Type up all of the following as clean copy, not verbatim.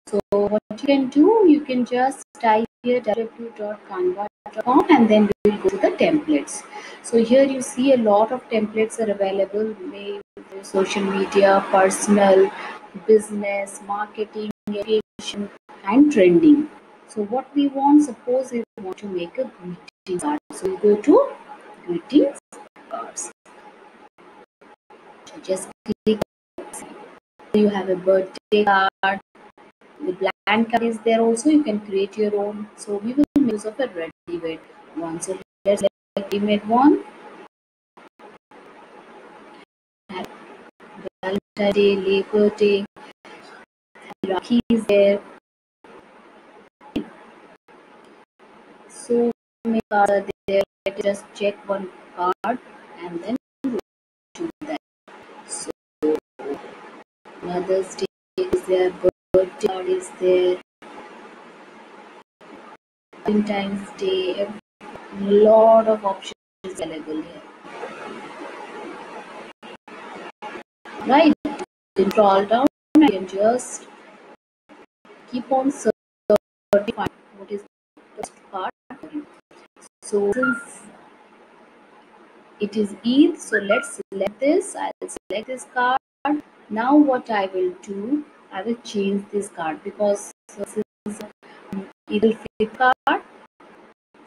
So what you can do, you can just type here www.canva.com and then we will go to the templates. So here you see a lot of templates are available, maybe social media, personal, business, marketing, education, and trending. So what we want, suppose we want to make a greeting card. So we go to greetings cards. So just click. You have a birthday card. The blank card is there also. You can create your own. So we will make use of a ready-made one. So let's select ready-made one. Valentine's Day, Labor Day, Rakhi is there. So many cards are there. Just check one card and then do that. So Mother's Day is there, birthday card is there, Valentine's Day, a lot of options available here. Right? Then scroll down and you can just keep on searching what is the best part for you. So since it is Eid, so let's select this. I'll select this card. Now what I will do, I will change this card because this is Eid al-Fitr card.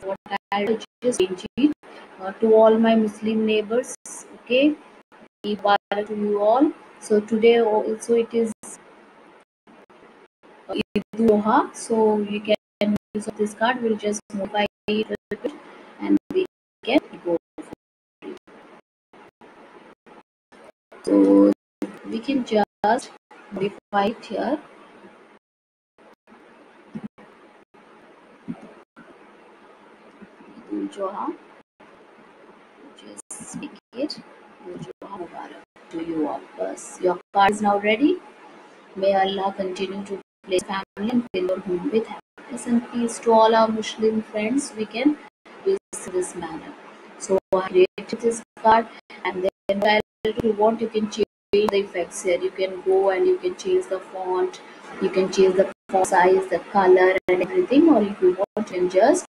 What I will just change it to all my Muslim neighbors. Okay, Eid Mubarak to you all. So today also it is Eid al-Adha, so you can use of this card. We'll just modify it a little bit and we can go. So we can just modify it here. Joha, just make it Joha Mubarak to you all. Bus. Your card is now ready. May Allah continue to bless family and fill your home with happiness and peace. To all our Muslim friends, we can use this manner. So I created this card, and then if you want, you can change the effects here. You can go and you can change the font, you can change the font size, the color, and everything. Or if you want, you can just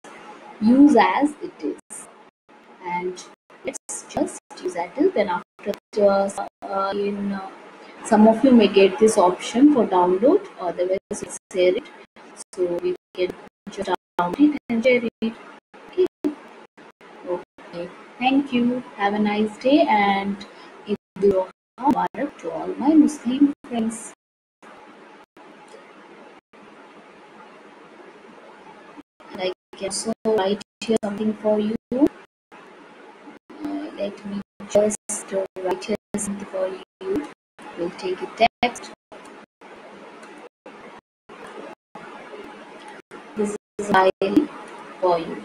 use as it is. And let's just use that. Then after that, some of you may get this option for download, otherwise we'll share it. So we can just download it and share it. Okay. Okay. Thank you. Have a nice day and Eid Mubarak to all my Muslim friends. And I can also write here something for you. Let me just write here something for you. We'll take a text. This is a file for you.